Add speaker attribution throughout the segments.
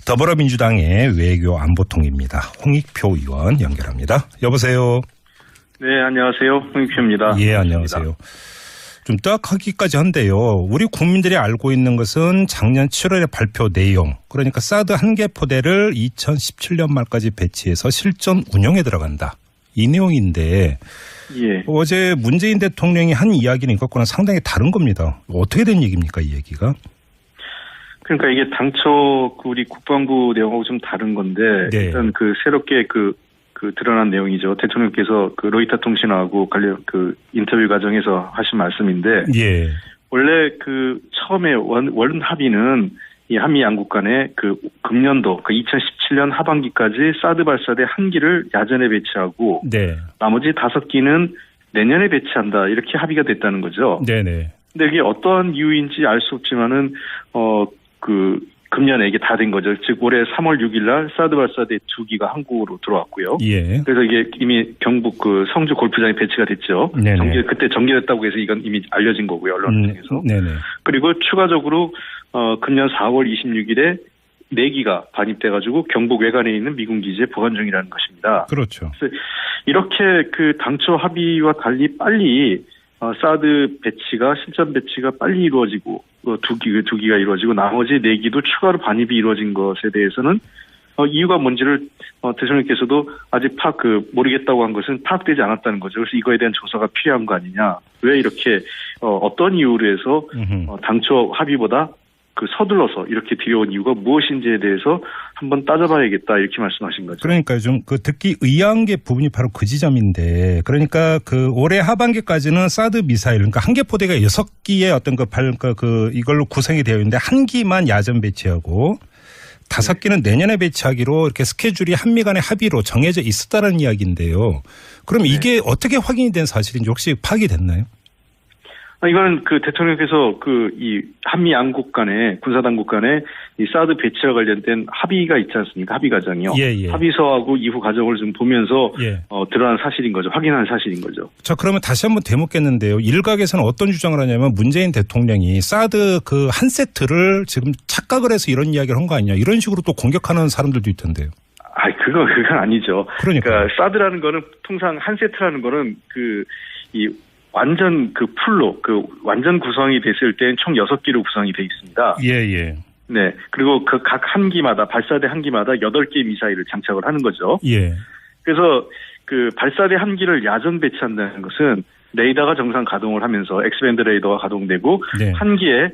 Speaker 1: 더불어민주당의 외교안보통입니다. 홍익표 의원 연결합니다. 여보세요.
Speaker 2: 네, 안녕하세요. 홍익표입니다.
Speaker 1: 예, 안녕하세요. 좀 뜨악하기까지 한데요. 우리 국민들이 알고 있는 것은 작년 7월에 발표 내용, 그러니까 사드 한 개 포대를 2017년 말까지 배치해서 실전 운영에 들어간다. 이 내용인데
Speaker 2: 예.
Speaker 1: 어제 문재인 대통령이 한 이야기는 이것과는 상당히 다른 겁니다. 어떻게 된 얘기입니까, 이 얘기가?
Speaker 2: 그러니까 이게 당초 우리 국방부 내용하고 좀 다른 건데
Speaker 1: 네.
Speaker 2: 일단 새롭게 드러난 내용이죠. 대통령께서 로이터 통신하고 관련 인터뷰 과정에서 하신 말씀인데
Speaker 1: 예.
Speaker 2: 원래 처음에 원 합의는 이 한미 양국 간에 금년도 2017년 하반기까지 사드 발사대 1기를 야전에 배치하고 네. 나머지 5기는 내년에 배치한다 이렇게 합의가 됐다는 거죠. 네네. 근데 이게 어떠한 이유인지 알 수 없지만은 금년에 이게 다 된 거죠. 즉 올해 3월 6일 날 사드 발사대 2기가 한국으로 들어왔고요. 예. 그래서 이게 이미 경북 성주 골프장에 배치가 됐죠. 그때 전개됐다고 해서 이건 이미 알려진 거고요. 언론을 통해서. 네네. 그리고 추가적으로 금년 4월 26일에 4기가 반입돼가지고 경북 외관에 있는 미군 기지에 보관 중이라는 것입니다. 그렇죠. 그래서 이렇게 당초 합의와 달리 빨리 사드 배치가 실전 배치가 빨리 이루어지고 두 기가 이루어지고 나머지 4기도 추가로 반입이 이루어진 것에 대해서는 이유가 뭔지를 대통령께서도 아직 모르겠다고 한 것은 파악되지 않았다는 거죠. 그래서 이거에 대한 조사가 필요한 거 아니냐. 왜 이렇게 어떤 이유로 해서 당초 합의보다 서둘러서 이렇게 들여온 이유가 무엇인지에 대해서 한번 따져봐야겠다 이렇게 말씀하신 거죠. 그러니까 좀
Speaker 1: 듣기 의아한 게 부분이 바로 그 지점인데, 그러니까 올해 하반기까지는 사드 미사일, 그러니까 한 개 포대가 6기의 어떤 이걸로 구성이 되어 있는데 1기만 야전 배치하고 5기는 내년에 배치하기로 이렇게 스케줄이 한미 간의 합의로 정해져 있었다는 이야기인데요. 그럼 이게 어떻게 확인이 된 사실인지 혹시 파악이 됐나요?
Speaker 2: 이거는 대통령께서 이 한미 양국 간에 군사당국 간에 이 사드 배치와 관련된 합의가 있지 않습니까? 합의 과정이요. 예. 합의서하고 이후 과정을 좀 보면서 드러난 사실인 거죠. 확인한 사실인 거죠.
Speaker 1: 자, 그러면 다시 한번 되묻겠는데요. 일각에서는 어떤 주장을 하냐면 문재인 대통령이 사드 한 세트를 지금 착각을 해서 이런 이야기를 한 거 아니냐, 이런 식으로 또 공격하는 사람들도 있던데요.
Speaker 2: 그건 아니죠. 그러니까 사드라는 거는 통상 한 세트라는 거는 완전 풀로 완전 구성이 됐을 때는 총 6기로 구성이 되어 있습니다. 예. 네. 그리고 각 한 기마다 발사대 한 기마다 8개의 미사일을 장착을 하는 거죠. 예. 그래서 발사대 한 기를 야전 배치한다는 것은 레이더가 정상 가동을 하면서 엑스밴드 레이더가 가동되고 네. 한 기에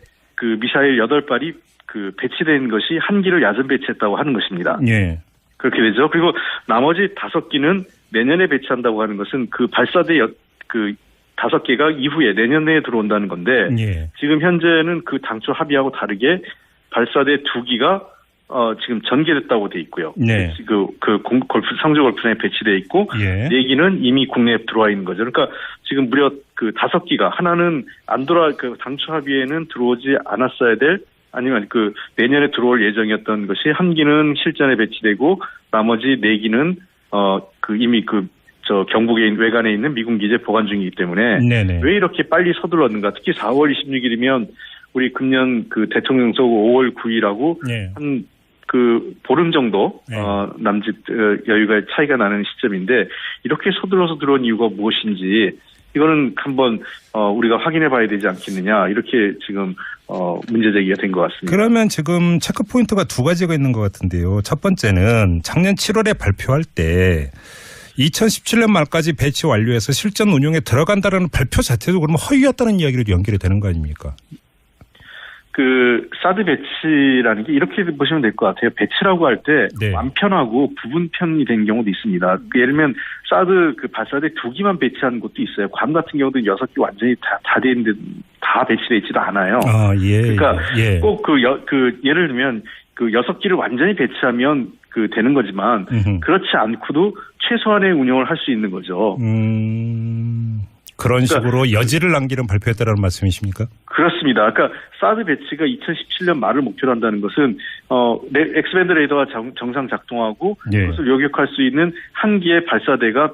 Speaker 2: 미사일 8발이 배치된 것이 한 기를 야전 배치했다고 하는 것입니다. 예. 그렇게 되죠. 그리고 나머지 5기는 내년에 배치한다고 하는 것은 발사대 5개가 이후에 내년에 들어온다는 건데 예. 지금 현재는 당초 합의하고 다르게 발사대 2기가 지금 전개됐다고 돼 있고요. 네. 성주 골프장에 배치돼 있고 예. 4기는 이미 국내에 들어와 있는 거죠. 그러니까 지금 무려 5기가 하나는 안 당초 합의에는 들어오지 않았어야 될 아니면 내년에 들어올 예정이었던 것이 한 기는 실전에 배치되고 나머지 4기는 이미 경북에 외관에 있는 미군 기지에 보관 중이기 때문에 네네. 왜 이렇게 빨리 서둘렀는가? 특히 4월 26일이면 우리 금년 대통령 서고 5월 9일하고 네. 한 보름 정도 네. 남짓 여유가 차이가 나는 시점인데 이렇게 서둘러서 들어온 이유가 무엇인지 이거는 한번 우리가 확인해 봐야 되지 않겠느냐, 이렇게 지금 문제 제기가 된 것 같습니다. 그러면 지금 체크 포인트가 2가지가 있는 것 같은데요. 첫 번째는 작년 7월에 발표할 때 2017년 말까지 배치 완료해서 실전 운용에 들어간다라는 발표 자체도 그러면 허위였다는 이야기로 연결이 되는 거 아닙니까? 사드 배치라는 게 이렇게 보시면 될 것 같아요. 배치라고 할 때 네. 완편하고 부분편이 된 경우도 있습니다. 예를 들면 사드 발사대 2기만 배치하는 곳도 있어요. 괌 같은 경우도 6기 완전히 다 돼 있는데 다 배치되어 있지도 않아요. 예. 그러니까 예. 꼭 예를 들면 6기를 완전히 배치하면 되는 거지만 그렇지 않고도 최소한의 운영을 할 수 있는 거죠. 그런 식으로 여지를 남기는 발표했다라는 말씀이십니까? 그렇습니다. 그러니까 사드 배치가 2017년 말을 목표로 한다는 것은 엑스밴드 레이더가 정상 작동하고 예. 그것을 요격할 수 있는 한 기의 발사대가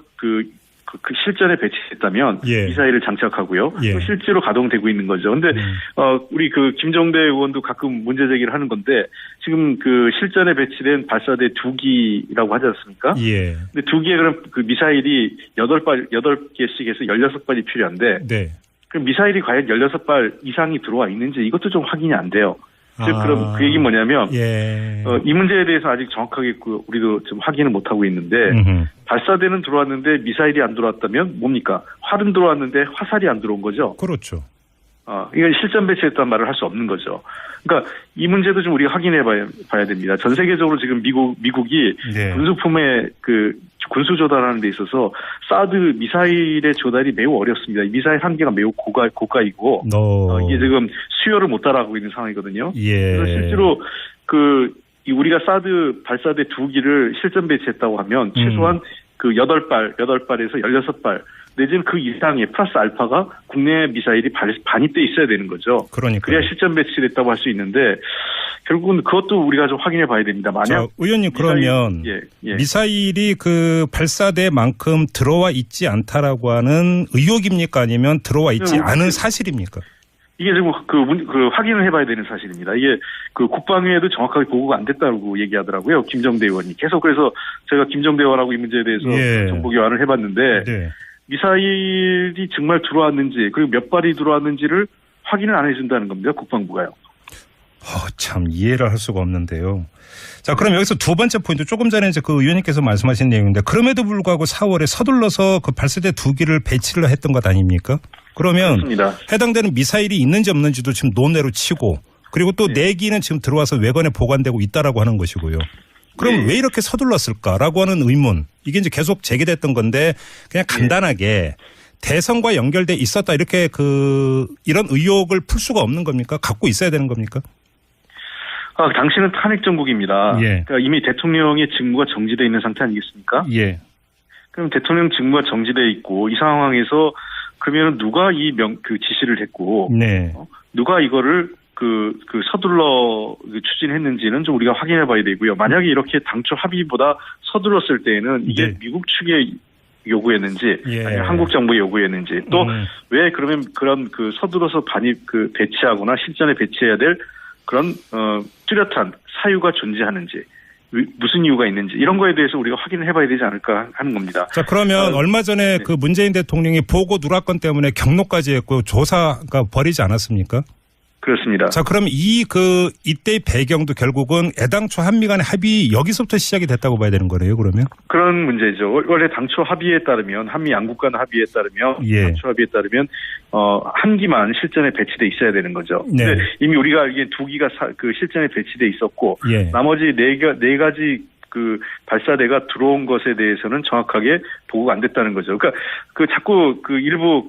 Speaker 2: 그 실전에 배치했다면 미사일을 장착하고요. 또 실제로 가동되고 있는 거죠. 근데 우리 그 김정대 의원도 가끔 문제 제기를 하는 건데 지금 그 실전에 배치된 발사대 2기라고 하지 않습니까? 근데 2기에 그럼 그 미사일이 8개씩 해서 16발이 필요한데 그럼 미사일이 과연 16발 이상이 들어와 있는지 이것도 좀 확인이 안 돼요. 즉 그럼 그 얘기는 뭐냐면 이 문제에 대해서 아직 정확하게 우리도 좀 확인을 못 하고 있는데 발사대는 들어왔는데 미사일이 안 들어왔다면 뭡니까? 활은 들어왔는데 화살이 안 들어온 거죠.
Speaker 1: 그렇죠.
Speaker 2: 이건 실전 배치했다는 말을 할 수 없는 거죠. 그러니까 이 문제도 좀 우리가 확인해 봐야 됩니다. 전 세계적으로 지금 미국이 군수품의 그 군수 조달하는 데 있어서 사드 미사일의 조달이 매우 어렵습니다. 미사일 한계가 매우 고가이고 이게 지금 수요를 못 따라가고 있는 상황이거든요. 그래서 실제로 우리가 사드 발사대 2기를 실전 배치했다고 하면 최소한 그 8발에서 16발 내지는 그 이상의 플러스 알파가 국내 미사일이 반입돼 있어야 되는 거죠. 그래야 실전 배치됐다고 할 수 있는데 결국은 그것도 우리가 좀 확인해 봐야 됩니다. 만약
Speaker 1: 의원님 그러면 미사일이 그 발사대만큼 들어와 있지 않다라고 하는 의혹입니까? 아니면 들어와 있지 않은 사실입니까?
Speaker 2: 이게 지금 그 확인을 해봐야 되는 사실입니다. 이게 그 국방위에도 정확하게 보고가 안 됐다고 얘기하더라고요. 김정대 의원이. 계속 그래서 제가 김정대 의원하고 이 문제에 대해서 정보 교환을 해봤는데 미사일이 정말 들어왔는지 그리고 몇 발이 들어왔는지를 확인을 안 해준다는 겁니다. 국방부가요.
Speaker 1: 참 이해를 할 수가 없는데요. 자, 그럼 여기서 두 번째 포인트 조금 전에 이제 그 의원님께서 말씀하신 내용인데 그럼에도 불구하고 4월에 서둘러서 그 발사대 2기를 배치를 했던 것 아닙니까? 그러면 그렇습니다. 해당되는 미사일이 있는지 없는지도 지금 논외로 치고 그리고 또 4기는 지금 들어와서 외관에 보관되고 있다라고 하는 것이고요. 그럼 왜 이렇게 서둘렀을까라고 하는 의문 이게 이제 계속 제기됐던 건데 그냥 간단하게 대선과 연결돼 있었다 이렇게 이런 의혹을 풀 수가 없는 겁니까? 갖고 있어야 되는 겁니까?
Speaker 2: 당신은 탄핵 정국입니다. 그러니까 이미 대통령의 직무가 정지되어 있는 상태 아니겠습니까? 그럼 대통령 직무가 정지되어 있고 이 상황에서 그러면 누가 그 지시를 했고 누가 이거를 서둘러 추진했는지는 좀 우리가 확인해 봐야 되고요. 만약에 이렇게 당초 합의보다 서둘렀을 때에는 이게 미국 측의 요구였는지 아니면 한국 정부의 요구였는지 또 왜 그러면 그런 서둘러서 배치하거나 실전에 배치해야 될 그런 뚜렷한 사유가 존재하는지 무슨 이유가 있는지 이런 거에 대해서 우리가 확인을 해봐야 되지 않을까 하는 겁니다. 자,
Speaker 1: 그러면 얼마 전에 그 문재인 대통령이 보고 누락건 때문에 경로까지 했고 조사가 벌이지 않았습니까?
Speaker 2: 그렇습니다.
Speaker 1: 자, 그럼 이때의 배경도 결국은 애당초 한미 간의 합의 여기서부터 시작이 됐다고 봐야 되는 거네요, 그러면?
Speaker 2: 그런 문제죠. 원래 당초 합의에 따르면 한미 양국 간 합의에 따르면 당초 합의에 따르면 한 기만 실전에 배치돼 있어야 되는 거죠. 근데 이미 우리가 이게 2기가 실전에 배치돼 있었고 나머지 네 가지 발사대가 들어온 것에 대해서는 정확하게 보고가 안 됐다는 거죠. 그러니까 자꾸 일부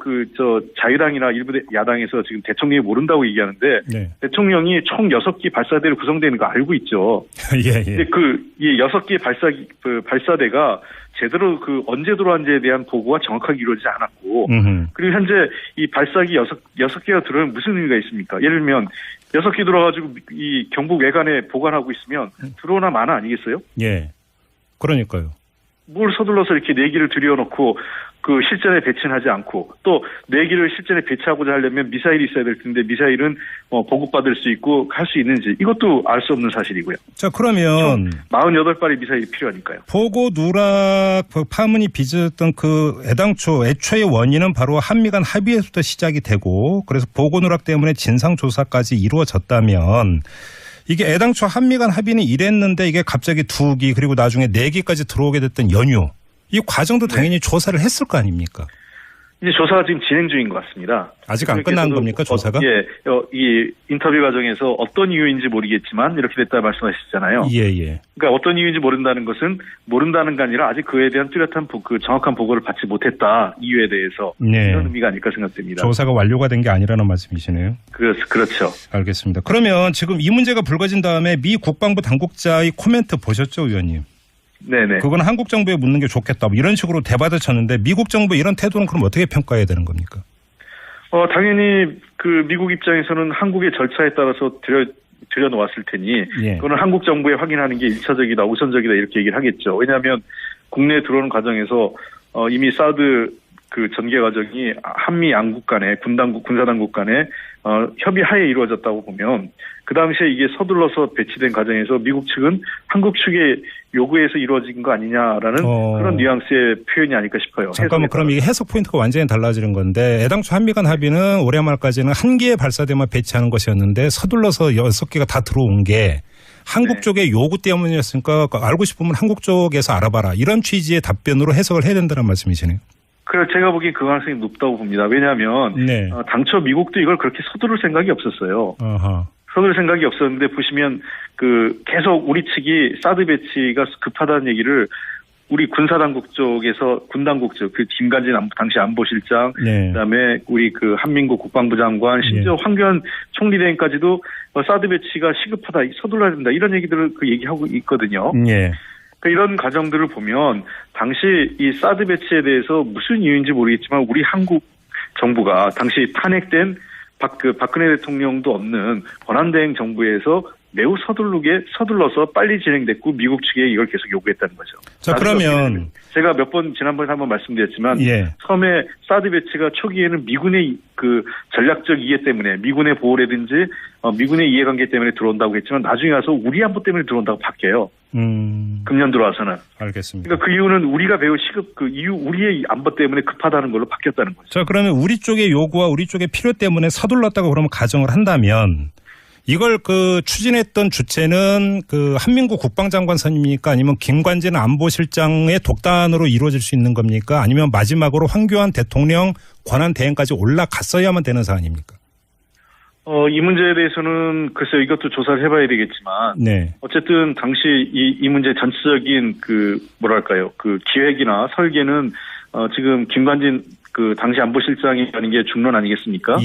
Speaker 2: 자유당이나 일부 야당에서 지금 대통령이 모른다고 얘기하는데 대통령이 총 6기 발사대로 구성되는 거 알고 있죠. 근데 이 6개 발사대가 제대로 언제 들어왔는지에 대한 보고가 정확하게 이루어지지 않았고 그리고 현재 이 발사기 6개가 들어오면 무슨 의미가 있습니까? 예를 들면 6개 들어와가지고 이 경북 외관에 보관하고 있으면 들어오나 마나 아니겠어요?
Speaker 1: 그러니까요.
Speaker 2: 뭘 서둘러서 이렇게 4기를 들여놓고 실전에 배치는 하지 않고 또 4기를 실전에 배치하고자 하려면 미사일이 있어야 될 텐데 미사일은 보급받을 수 있고 할 수 있는지 이것도 알 수 없는 사실이고요.
Speaker 1: 자, 그러면
Speaker 2: 48발의 미사일이 필요하니까요.
Speaker 1: 보고 누락 파문이 빚었던 애초의 원인은 바로 한미 간 합의에서부터 시작이 되고 그래서 보고 누락 때문에 진상조사까지 이루어졌다면 이게 애당초 한미 간 합의는 이랬는데 이게 갑자기 2기 그리고 나중에 4기까지 들어오게 됐던 연유 이 과정도 당연히 조사를 했을 거 아닙니까?
Speaker 2: 이제 조사가 지금 진행 중인 것 같습니다.
Speaker 1: 아직 안 끝난 겁니까, 조사가?
Speaker 2: 이 인터뷰 과정에서 어떤 이유인지 모르겠지만 이렇게 됐다 말씀하셨잖아요. 그러니까 어떤 이유인지 모른다는 것은 모른다는 게 아니라 아직 그에 대한 뚜렷한 정확한 보고를 받지 못했다. 이유에 대해서 이런 의미가 아닐까 생각됩니다.
Speaker 1: 조사가 완료가 된 게 아니라는 말씀이시네요.
Speaker 2: 그렇죠.
Speaker 1: 알겠습니다. 그러면 지금 이 문제가 불거진 다음에 미 국방부 당국자의 코멘트 보셨죠, 의원님?
Speaker 2: 네네.
Speaker 1: 그건 한국 정부에 묻는 게 좋겠다. 이런 식으로 대받을 쳤는데 미국 정부 이런 태도는 그럼 어떻게 평가해야 되는 겁니까?
Speaker 2: 당연히 미국 입장에서는 한국의 절차에 따라서 들여놓았을 테니 그거는 한국 정부에 확인하는 게 1차적이다, 우선적이다 이렇게 얘기를 하겠죠. 왜냐하면 국내에 들어오는 과정에서 이미 사드 그 전개 과정이 한미 양국 간에 군사당국 간에 협의하에 이루어졌다고 보면 그 당시에 이게 서둘러서 배치된 과정에서 미국 측은 한국 측의 요구에서 이루어진 거 아니냐라는 그런 뉘앙스의 표현이 아닐까 싶어요.
Speaker 1: 잠깐만, 그럼 이게 해석 포인트가 완전히 달라지는 건데 애당초 한미 간 합의는 올해 말까지는 한 개의 발사대만 배치하는 것이었는데 서둘러서 6개가 다 들어온 게 한국 쪽의 요구 때문이었으니까 알고 싶으면 한국 쪽에서 알아봐라. 이런 취지의 답변으로 해석을 해야 된다는 말씀이시네요.
Speaker 2: 그래서 제가 보기엔 그 가능성이 높다고 봅니다. 왜냐하면 당초 미국도 이걸 그렇게 서두를 생각이 없었어요. 서두를 생각이 없었는데 보시면 계속 우리 측이 사드 배치가 급하다는 얘기를 우리 군사당국 쪽에서 군당국 쪽 김관진 당시 안보실장, 그다음에 우리 한민국 국방부 장관, 심지어 황교안 총리대행까지도 사드 배치가 시급하다, 서둘러야 된다 이런 얘기들을 얘기하고 있거든요. 이런 과정들을 보면 당시 이 사드 배치에 대해서 무슨 이유인지 모르겠지만 우리 한국 정부가 당시 탄핵된 박근혜 대통령도 없는 권한대행 정부에서 매우 서둘러서 빨리 진행됐고 미국 측에 이걸 계속 요구했다는 거죠.
Speaker 1: 자, 그러면
Speaker 2: 제가 지난번에 한번 말씀드렸지만 처음에 사드 배치가 초기에는 미군의 전략적 이해 때문에 미군의 보호라든지 미군의 이해관계 때문에 들어온다고 했지만 나중에 가서 우리 안보 때문에 들어온다고 바뀌어요. 금년 들어와서는.
Speaker 1: 알겠습니다.
Speaker 2: 그러니까 그 이유는 우리가 매우 우리의 안보 때문에 급하다는 걸로 바뀌었다는 거죠.
Speaker 1: 자, 그러면 우리 쪽의 요구와 우리 쪽의 필요 때문에 서둘렀다고 그러면 가정을 한다면 이걸 추진했던 주체는 한민국 국방장관 선입니까? 아니면 김관진 안보실장의 독단으로 이루어질 수 있는 겁니까? 아니면 마지막으로 황교안 대통령 권한 대행까지 올라갔어야만 되는 사안입니까?
Speaker 2: 이 문제에 대해서는 글쎄요, 이것도 조사를 해봐야 되겠지만, 어쨌든 당시 이 문제 전체적인 기획이나 설계는 지금 김관진 당시 안보실장이 하는 게 중론 아니겠습니까?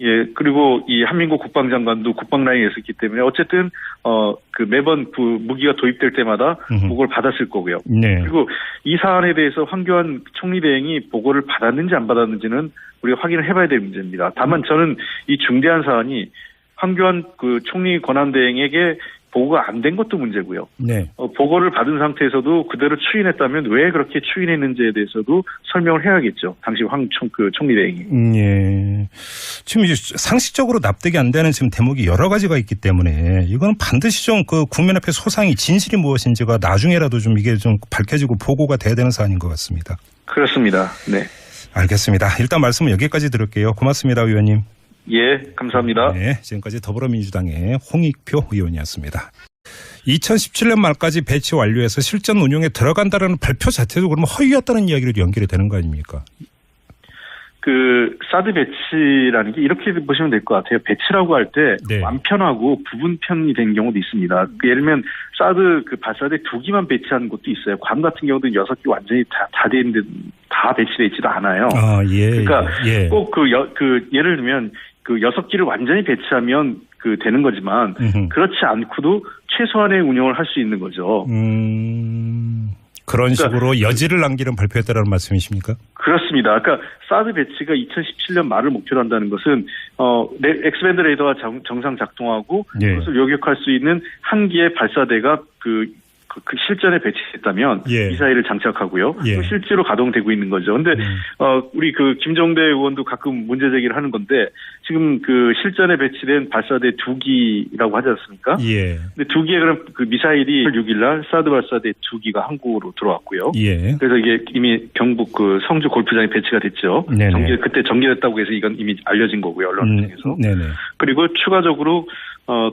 Speaker 2: 예, 그리고 이 한민국 국방장관도 국방라인에 있었기 때문에 어쨌든 매번 무기가 도입될 때마다 보고를 받았을 거고요. 그리고 이 사안에 대해서 황교안 총리대행이 보고를 받았는지 안 받았는지는 우리가 확인을 해봐야 될 문제입니다. 다만 저는 이 중대한 사안이 황교안 총리 권한대행에게 보고가 안 된 것도 문제고요. 보고를 받은 상태에서도 그대로 추인했다면 왜 그렇게 추인했는지에 대해서도 설명을 해야겠죠. 당시 총리대행이.
Speaker 1: 지금 상식적으로 납득이 안 되는 지금 대목이 여러 가지가 있기 때문에 이건 반드시 좀 국민 앞에 소상히 진실이 무엇인지가 나중에라도 좀 이게 좀 밝혀지고 보고가 돼야 되는 사안인 것 같습니다.
Speaker 2: 그렇습니다. 네.
Speaker 1: 알겠습니다. 일단 말씀은 여기까지 들을게요. 고맙습니다, 의원님.
Speaker 2: 예, 감사합니다.
Speaker 1: 네, 지금까지 더불어민주당의 홍익표 의원이었습니다. 2017년 말까지 배치 완료해서 실전 운용에 들어간다라는 발표 자체도 그러면 허위였다는 이야기로 연결이 되는 거 아닙니까?
Speaker 2: 사드 배치라는 게 이렇게 보시면 될 것 같아요. 배치라고 할 때 완편하고 부분편이 된 경우도 있습니다. 예를 들면 사드 발사대 2기만 배치하는 곳도 있어요. 괌 같은 경우도 6기 완전히 다 돼 있는데 다 배치돼 있지도 않아요. 그러니까 꼭 예를 들면 6기를 완전히 배치하면 되는 거지만 그렇지 않고도 최소한의 운영을 할 수 있는 거죠.
Speaker 1: 그런 식으로 여지를 남기는 발표했다라는 말씀이십니까?
Speaker 2: 그렇습니다. 그러니까 사드 배치가 2017년 말을 목표로 한다는 것은 엑스밴드 레이더가 정상 작동하고 그것을 요격할 수 있는 한 기의 발사대가 실전에 배치했다면 미사일을 장착하고요. 실제로 가동되고 있는 거죠. 그런데 우리 김종대 의원도 가끔 문제 제기를 하는 건데 지금 실전에 배치된 발사대 2기라고 하지 않습니까? 근데 2기에 그럼 미사일이 6일날 사드 발사대 2기가 한국으로 들어왔고요. 그래서 이게 이미 경북 성주 골프장에 배치가 됐죠. 그때 전개됐다고 해서 이건 이미 알려진 거고요. 언론 통해서. 그리고 추가적으로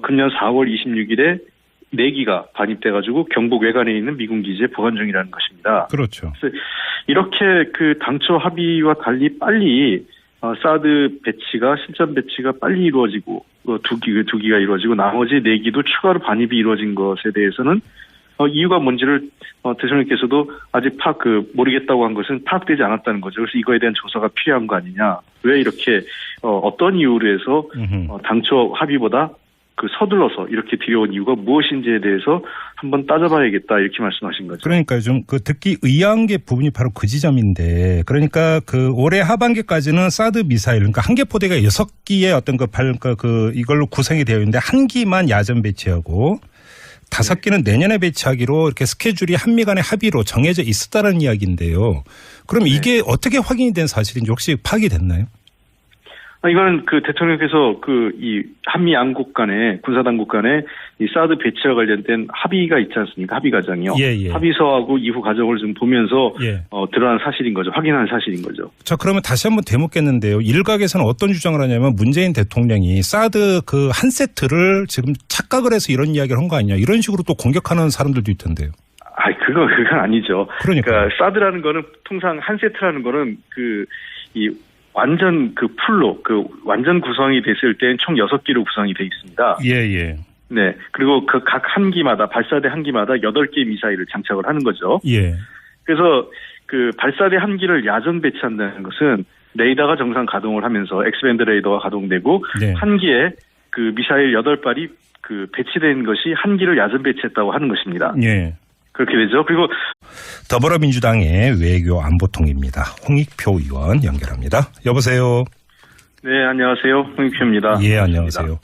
Speaker 2: 금년 4월 26일에 4기가 반입돼가지고 경북 외관에 있는 미군 기지에 보관 중이라는 것입니다.
Speaker 1: 그렇죠.
Speaker 2: 그래서 이렇게 당초 합의와 달리 빨리 사드 배치가 실전 배치가 빨리 이루어지고 2기가 이루어지고 나머지 4기도 추가로 반입이 이루어진 것에 대해서는 이유가 뭔지를 대통령께서도 아직 모르겠다고 한 것은 파악되지 않았다는 거죠. 그래서 이거에 대한 조사가 필요한 거 아니냐. 왜 이렇게 어떤 이유로 해서 당초 합의보다 서둘러서 이렇게 들여온 이유가 무엇인지에 대해서 한번 따져봐야겠다 이렇게 말씀하신 거죠.
Speaker 1: 그러니까 좀 듣기 의아한 게 부분이 바로 그 지점인데 그러니까 올해 하반기까지는 사드 미사일 그러니까 한 개 포대가 6기의 어떤 이걸로 구성이 되어 있는데 한 기만 야전 배치하고 5기는 내년에 배치하기로 이렇게 스케줄이 한미 간의 합의로 정해져 있었다는 이야기인데요. 그럼 이게 어떻게 확인이 된 사실인지 혹시 파악이 됐나요?
Speaker 2: 이거는 그 대통령께서 이 한미 양국 간에 군사당국 간에 이 사드 배치와 관련된 합의가 있지 않습니까? 합의 과정이요. 합의서하고 이후 과정을 좀 보면서 드러난 사실인 거죠. 확인한 사실인 거죠.
Speaker 1: 자, 그러면 다시 한번 되묻겠는데요. 일각에서는 어떤 주장을 하냐면 문재인 대통령이 사드 그 한 세트를 지금 착각을 해서 이런 이야기를 한 거 아니냐. 이런 식으로 또 공격하는 사람들도 있던데요.
Speaker 2: 그건 아니죠.
Speaker 1: 그러니까
Speaker 2: 사드라는 거는 통상 한 세트라는 거는 완전 풀로 완전 구성이 됐을 때는 총 6기로 구성이 돼 있습니다. 네. 그리고 그 각 한 기마다 발사대 한 기마다 8개의 미사일을 장착을 하는 거죠. 그래서 그 발사대 한 기를 야전 배치한다는 것은 레이더가 정상 가동을 하면서 엑스밴드 레이더가 가동되고 한 기에 그 미사일 8발이 배치된 것이 한 기를 야전 배치했다고 하는 것입니다. 그렇게 되죠. 그리고
Speaker 1: 더불어민주당의 외교 안보통입니다. 홍익표 의원 연결합니다. 여보세요.
Speaker 2: 네, 안녕하세요. 홍익표입니다.
Speaker 1: 예, 안녕하세요.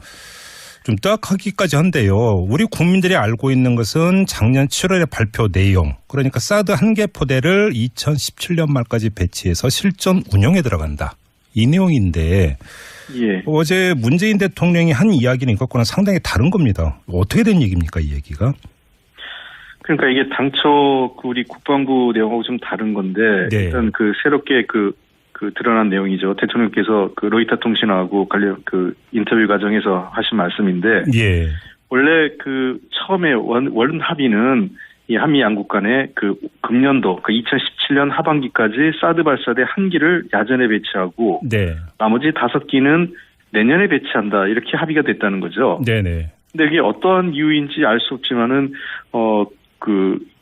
Speaker 1: 좀 뜨악하기까지 한데요. 우리 국민들이 알고 있는 것은 작년 7월에 발표 내용. 그러니까 사드 한 개 포대를 2017년 말까지 배치해서 실전 운영에 들어간다. 이 내용인데 어제 문재인 대통령이 한 이야기는 이것과는 상당히 다른 겁니다. 어떻게 된 얘기입니까, 이 얘기가?
Speaker 2: 그러니까 이게 당초 우리 국방부 내용하고 좀 다른 건데 일단 새롭게 드러난 내용이죠. 대통령께서 로이터 통신하고 관련 인터뷰 과정에서 하신 말씀인데 원래 처음에 원 합의는 이 한미 양국 간에 금년도 2017년 하반기까지 사드 발사대 한 기를 야전에 배치하고 나머지 5기는 내년에 배치한다 이렇게 합의가 됐다는 거죠. 근데 이게 어떠한 이유인지 알 수 없지만은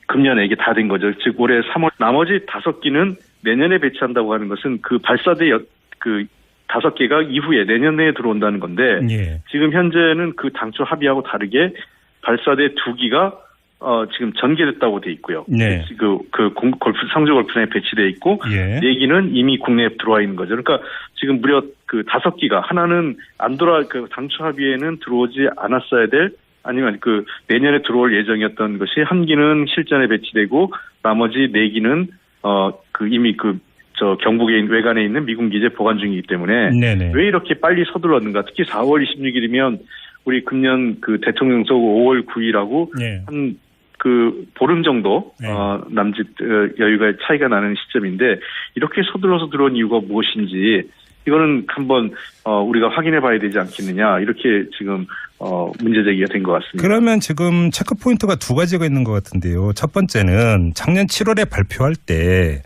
Speaker 2: 금년에 이게 다 된 거죠. 즉 올해 3월 나머지 5기는 내년에 배치한다고 하는 것은 발사대 5개가 이후에 내년 내에 들어온다는 건데 지금 현재는 당초 합의하고 다르게 발사대 2기가 지금 전개됐다고 돼 있고요. 상주 골프장에 배치돼 있고 4기는 이미 국내에 들어와 있는 거죠. 그러니까 지금 무려 5기가 하나는 안 당초 합의에는 들어오지 않았어야 될 아니면 내년에 들어올 예정이었던 것이 한 기는 실전에 배치되고 나머지 4기는 이미 경북에 외관에 있는 미군 기지에 보관 중이기 때문에 왜 이렇게 빨리 서둘렀는가? 특히 4월 26일이면 우리 금년 대통령 서고 5월 9일하고 한 보름 정도 남짓 여유가 차이가 나는 시점인데 이렇게 서둘러서 들어온 이유가 무엇인지 이거는 한번 우리가 확인해 봐야 되지 않겠느냐 이렇게 지금 문제 제기가 된 것 같습니다.
Speaker 1: 그러면 지금 체크 포인트가 2가지가 있는 것 같은데요. 첫 번째는 작년 7월에 발표할 때